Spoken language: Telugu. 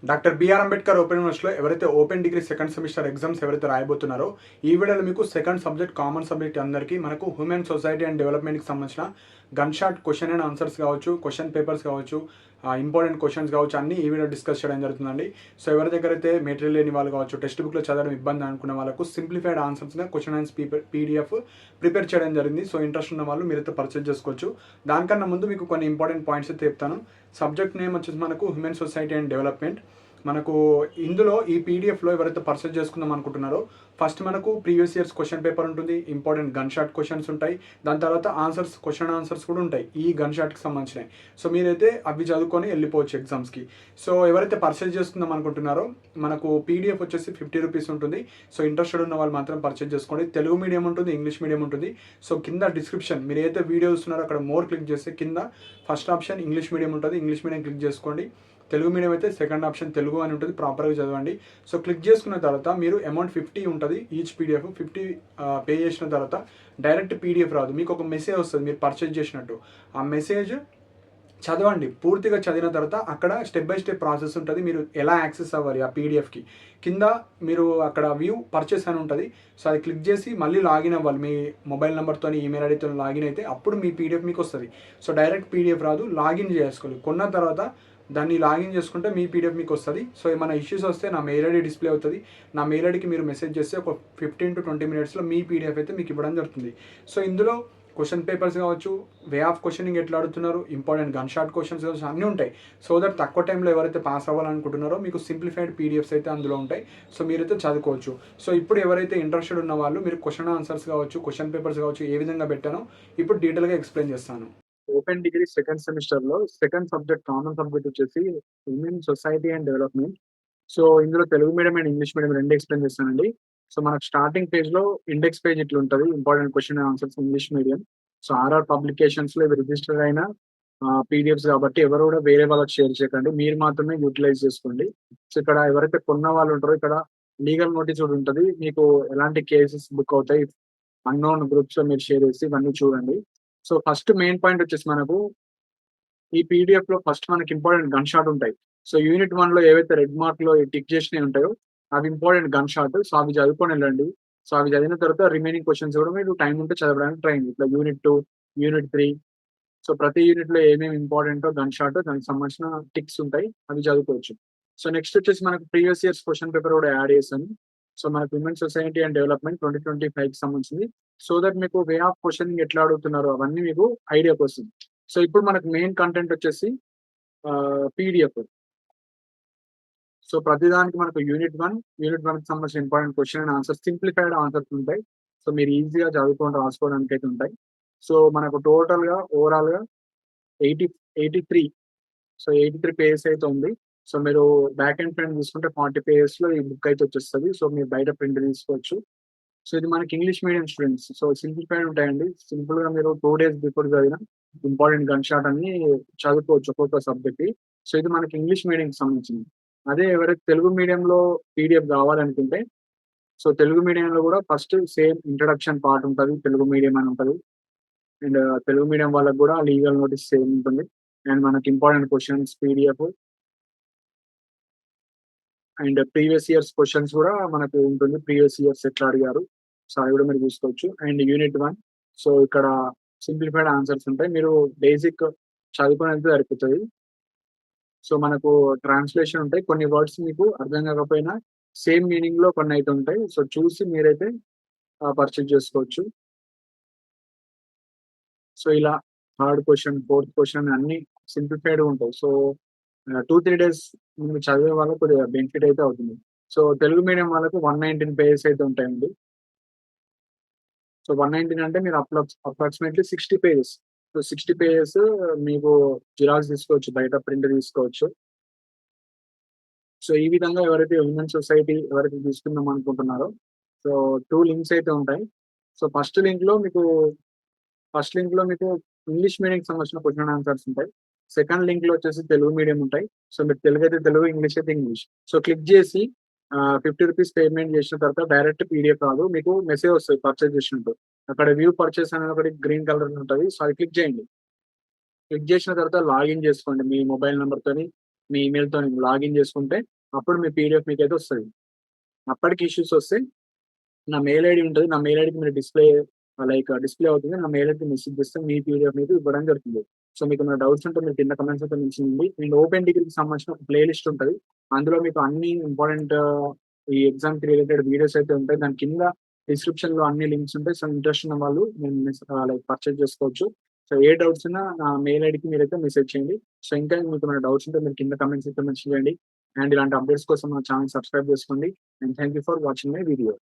డాక్టర్ బిఆర్ అంబేద్కర్ ఓపెన్ యూనివర్సిటీలో ఎవరైతే open degree second semester exams ఎవరైతే రాయబోతున్నారో ఈ వీడియోలో మీకు సెకండ్ సబ్జెక్ట్ కామన్ సబ్జెక్ట్ అందరికీ మనకు హ్యూమన్ సొసైటీ అండ్ డెవలప్మెంట్కి సంబంధించిన gun shot question and answers కావచ్చు, క్వశ్చన్ పేపర్స్ కావచ్చు, ఇంపార్టెంట్ క్వశ్చన్స్ కావచ్చు, అన్ని ఈ వీడియో డిస్కస్ చేయడం జరుగుతుందండి. సో ఎవరి దగ్గర అయితే మెటీరియల్ లేని వాళ్ళు కావచ్చు, టెక్స్ట్ బుక్లో చదవడం ఇబ్బంది అనుకున్న వాళ్ళకు సింప్లిఫైడ్ ఆన్సర్స్గా క్వశ్చన్ ఆన్సర్స్ పీడిఎఫ్ ప్రిపేర్ చేయడం జరిగింది. సో ఇంట్రెస్ట్ ఉన్న వాళ్ళు మీరైతే పర్చేజ్ చేసుకోవచ్చు. దానికన్నా ముందు మీకు కొన్ని ఇంపార్టెంట్ పాయింట్స్ అయితే చెప్తాను. సబ్జెక్ట్ నేమ్ వచ్చేసి మనకు హ్యూమన్ సొసైటీ అండ్ డెవలప్మెంట్. మనకు ఇందులో ఈ పీడిఎఫ్లో ఎవరైతే పర్చేజ్ చేసుకుందాం అనుకుంటున్నారో ఫస్ట్ మనకు ప్రీవియస్ ఇయర్స్ క్వశ్చన్ పేపర్ ఉంటుంది, ఇంపార్టెంట్ గన్ షాట్ క్వశ్చన్స్ ఉంటాయి, దాని తర్వాత ఆన్సర్స్, క్వశ్చన్ ఆన్సర్స్ కూడా ఉంటాయి ఈ గన్ షాట్కి సంబంధించినవి. సో మీరైతే అవి చదువుకొని వెళ్ళిపోవచ్చు ఎగ్జామ్స్కి. సో ఎవరైతే పర్చేజ్ చేసుకుందాం అనుకుంటున్నారో మనకు పీడిఎఫ్ వచ్చేసి 50 రూపీస్ ఉంటుంది. సో ఇంట్రెస్టెడ్ ఉన్న వాళ్ళు మాత్రం పర్చేజ్ చేసుకోండి. తెలుగు మీడియం ఉంటుంది, ఇంగ్లీష్ మీడియం ఉంటుంది. సో కింద డిస్క్రిప్షన్ మీరు ఏదైతే వీడియో చూస్తున్నారో అక్కడ మోర్ క్లిక్ చేస్తే కింద ఫస్ట్ ఆప్షన్ ఇంగ్లీష్ మీడియం ఉంటుంది, ఇంగ్లీష్ మీడియం క్లిక్ చేసుకోండి. తెలుగు మీడియం అయితే సెకండ్ ఆప్షన్ తెలుగు అని ఉంటుంది, ప్రాపర్గా చదవండి. సో క్లిక్ చేసుకున్న తర్వాత మీరు అమౌంట్ 50 ఉంటుంది ఈచ్ పీడిఎఫ్. 50 పే చేసిన తర్వాత డైరెక్ట్ పీడిఎఫ్ రాదు, మీకు ఒక మెసేజ్ వస్తుంది మీరు పర్చేజ్ చేసినట్టు. ఆ మెసేజ్ చదవండి. పూర్తిగా చదివిన తర్వాత అక్కడ స్టెప్ బై స్టెప్ ప్రాసెస్ ఉంటుంది, మీరు ఎలా యాక్సెస్ అవ్వాలి ఆ పీడిఎఫ్కి. కింద మీరు అక్కడ వ్యూ పర్చేస్ అని ఉంటుంది. సో అది క్లిక్ చేసి మళ్ళీ లాగిన్ అవ్వాలి. మీ మొబైల్ నెంబర్తో, ఈమెయిల్ ఐడితో లాగిన్ అయితే అప్పుడు మీ పీడిఎఫ్ మీకు వస్తుంది. సో డైరెక్ట్ పీడిఎఫ్ రాదు, లాగిన్ చేసుకోవాలి. కొన్న తర్వాత దాన్ని లాగిన్ చేసుకుంటే మీ పీడిఎఫ్ మీకు వస్తుంది. సో ఏమైనా ఇష్యూస్ వస్తే నా మెయిల్ ఐడి డిస్ప్లే అవుతుంది. నా మెయిల్ ఐడికి మీరు మెసేజ్ చేస్తే ఒక 15 to 20 మినిట్స్లో మీ పీడిఎఫ్ అయితే మీకు ఇవ్వడం జరుగుతుంది. సో ఇందులో క్వశ్చన్ పేపర్స్ కావచ్చు, వే ఆఫ్ క్వశ్చనింగ్ ఎట్లా అడుగుతున్నారు, ఇంపార్టెంట్ గన్ షాట్ క్వశ్చన్స్ కావచ్చు, అన్నీ ఉంటాయి. సో దట్ తక్కువ టైంలో ఎవరైతే పాస్ అవ్వాలనుకుంటున్నారో మీకు సింప్లిఫైడ్ పీడిఎఫ్స్ అయితే అందులో ఉంటాయి. సో మీరైతే చదువుకోవచ్చు. సో ఇప్పుడు ఎవరైతే ఇంట్రెస్టెడ్ ఉన్న వాళ్ళు మీరు క్వశ్చన్ ఆన్సర్స్ కావచ్చు, క్వశ్చన్ పేపర్స్ కావచ్చు ఏ విధంగా పెట్టానో ఇప్పుడు డీటెయిల్గా ఎక్స్ప్లెయిన్ చేస్తాను. ఓపెన్ డిగ్రీ సెకండ్ సెమిస్టర్లో సెకండ్ సబ్జెక్ట్ కామన్ సబ్జెక్ట్ వచ్చేసి human society and development. So ఇందులో Telugu medium and English medium రెండు ఎక్స్ప్లెయిన్ చేస్తానండి. సో మనకు స్టార్టింగ్ పేజ్లో ఇండెక్స్ పేజ్ ఇట్లా ఉంటుంది, important question answers English medium. So RR పబ్లికేషన్స్లో ఇవి రిజిస్టర్ అయిన పీడిఎఫ్స్ కాబట్టి ఎవరు కూడా వేరే వాళ్ళకి షేర్ చేయకండి, మీరు మాత్రమే యూటిలైజ్ చేసుకోండి. సో ఇక్కడ ఎవరైతే కొన్న వాళ్ళు ఉంటారో ఇక్కడ లీగల్ నోటీస్ కూడా ఉంటుంది, మీకు ఎలాంటి కేసెస్ బుక్ అవుతాయి అన్నోన్ గ్రూప్స్లో మీరు షేర్ చేసి ఇవన్నీ చూడండి. సో ఫస్ట్ మెయిన్ పాయింట్ వచ్చేసి మనకు ఈ పీడిఎఫ్ లో ఫస్ట్ మనకి ఇంపార్టెంట్ గన్ షాట్ ఉంటాయి. సో యూనిట్ 1 లో ఏవైతే రెడ్ మార్క్ లో టిక్ చేసినవి ఉంటాయో అవి ఇంపార్టెంట్ గన్ షాట్. సో అవి చదువుకొని వెళ్ళండి. సో అవి చదివిన తర్వాత రిమైనింగ్ క్వశ్చన్స్ కూడా మీరు టైం ఉంటే చదవడానికి ట్రై చేయండి. ఇట్లా యూనిట్ 2, యూనిట్ 3. సో ప్రతి యూనిట్ లో ఏమేమి ఇంపార్టెంటో గన్ షాట్ దానికి సంబంధించిన టిక్స్ ఉంటాయి, అవి చదువుకోవచ్చు. సో నెక్స్ట్ వచ్చేసి మనకు ప్రీవియస్ ఇయర్స్ క్వశ్చన్ పేపర్ కూడా యాడ్ చేశాను. సో మనకు విమెన్ సొసైటీ అండ్ డెవలప్మెంట్ 2025 కి సంబంధించింది. సో దట్ మీకు వే ఆఫ్ క్వశ్చనింగ్ ఎట్లా అడుగుతున్నారో అవన్నీ మీకు ఐడియాకి వస్తుంది. సో ఇప్పుడు మనకు మెయిన్ కంటెంట్ వచ్చేసి పీడిఎఫ్. సో ప్రతిదానికి మనకు యూనిట్ 1 కి సంబంధించిన important question and answer, simplified answers ఉంటాయి. సో మీరు ఈజీగా చదువుకొని రాసుకోవడానికి అయితే ఉంటాయి. సో మనకు టోటల్ గా ఓవరాల్ గా 83 సో 83 పేజెస్ అయితే ఉంది. సో మీరు బ్యాక్ అండ్ ఫ్రంట్ తీసుకుంటే 40 పేజెస్ లో ఈ బుక్ అయితే వచ్చేస్తుంది. సో మీరు బయట ప్రింట్ తీసుకోవచ్చు. సో ఇది మనకి English medium students. So simplified ఉంటాయండి. సింపుల్ గా మీరు 2 days బిఫోర్ చదివిన ఇంపార్టెంట్ గన్ షాట్ అని చదువుకోవచ్చు ఒక్కొక్క సబ్జెక్ట్. సో ఇది మనకి ఇంగ్లీష్ మీడియం కి సంబంధించింది. అదే ఎవరైతే తెలుగు మీడియంలో పీడిఎఫ్ కావాలనుకుంటే సో తెలుగు మీడియంలో కూడా ఫస్ట్ సేమ్ ఇంట్రడక్షన్ పార్ట్ ఉంటుంది, తెలుగు మీడియం అని ఉంటుంది. అండ్ తెలుగు మీడియం వాళ్ళకి కూడా లీగల్ నోటీస్ సేమ్ ఉంటుంది. అండ్ మనకి important questions PDF and previous years questions కూడా మనకు ఉంటుంది. ప్రీవియస్ ఇయర్స్ ఎట్లా అడిగారు సో అవి కూడా మీరు చూసుకోవచ్చు. అండ్ యూనిట్ 1 సో ఇక్కడ సింప్లిఫైడ్ ఆన్సర్స్ ఉంటాయి, మీరు బేసిక్ చదువుకుని అయితే సరిపోతుంది. సో మనకు ట్రాన్స్లేషన్ ఉంటాయి, కొన్ని వర్డ్స్ మీకు అర్థం కాకపోయినా సేమ్ మీనింగ్ లో కొన్ని అయితే ఉంటాయి. సో చూసి మీరైతే పర్చేజ్ చేసుకోవచ్చు. సో ఇలా థర్డ్ క్వశ్చన్, ఫోర్త్ క్వశ్చన్ అన్ని సింప్లిఫైడ్ ఉంటాయి. సో 2-3 days మీరు చదివే వాళ్ళకి కొద్దిగా బెనిఫిట్ అయితే అవుతుంది. సో తెలుగు మీడియం వాళ్ళకు 119 పేజెస్ అయితే ఉంటాయండి. సో 119 అంటే మీరు అప్రాక్సిమేట్లీ 60 పేజెస్. సో 60 పేజెస్ మీకు జిరాక్స్ తీసుకోవచ్చు, బయట ప్రింట్ తీసుకోవచ్చు. సో ఈ విధంగా ఎవరైతే హ్యూమన్ సొసైటీ ఎవరైతే తీసుకుందాం అనుకుంటున్నారో సో 2 లింక్స్ అయితే ఉంటాయి. సో ఫస్ట్ లింక్ లో మీకు ఇంగ్లీష్ మీడియంకి సంబంధించిన క్వశ్చన్ ఆన్సర్స్ ఉంటాయి. సెకండ్ లింక్ లో వచ్చేసి తెలుగు మీడియం ఉంటాయి. సో మీరు తెలుగు అయితే తెలుగు, ఇంగ్లీష్ అయితే ఇంగ్లీష్. సో క్లిక్ చేసి 50 రూపీస్ పేమెంట్ చేసిన తర్వాత డైరెక్ట్ పీడిఎఫ్ రాదు, మీకు మెసేజ్ వస్తుంది పర్చేస్ చేసినట్టు. అక్కడ వ్యూ పర్చేస్ అనేది ఒకటి గ్రీన్ కలర్ ఉంటుంది. సో అది క్లిక్ చేయండి. క్లిక్ చేసిన తర్వాత లాగిన్ చేసుకోండి మీ మొబైల్ నెంబర్ తోని, మీ ఈమెయిల్‌తో లాగిన్ చేసుకుంటే అప్పుడు మీ పీడిఎఫ్ మీకైతే వస్తది. అప్పటికి ఇష్యూస్ వస్తే నా మెయిల్ ఐడీ ఉంటది. నా మెయిల్ ఐడీకి మీరు డిస్‌ప్లే అవుతుంది. నా మెయిల్ ఐడీకి మెసేజ్ చేస్తే మీ పీడిఎఫ్ మీకు ఇవ్వడం జరుగుతుంది. సో, మీకేమైనా డౌట్స్ ఉంటే మీరు కింద కామెంట్స్ అయితే మెన్షన్ చేయండి. అండ్ ఓపెన్ డిగ్రీకి సంబంధించిన ఒక ప్లే లిస్ట్ ఉంటది. అందులో మీకు అన్ని ఇంపార్టెంట్ ఈ ఎగ్జామ్‌కి రిలేటెడ్ వీడియోస్ అయితే ఉంటాయి. దాని కింద డిస్క్రిప్షన్‌లో అన్ని లింక్స్ ఉంటాయి. సో, ఇంట్రెస్ట్ ఉన్న వాళ్ళు పర్చేజ్ చేసుకోవచ్చు. సో, ఏ డౌట్స్ ఉన్నా నా మెయిల్ ఐడీకి మీరైతే మెసేజ్ చేయండి. సో, ఇంకా మీకేమైనా డౌట్స్ ఉంటే మీరు కింద కామెంట్స్ అయితే మెన్షన్ చేయండి. అండ్ ఇలాంటి అప్డేట్స్ కోసం మన ఛానెల్ సబ్స్క్రైబ్ చేసుకోండి. And thank you for watching my video.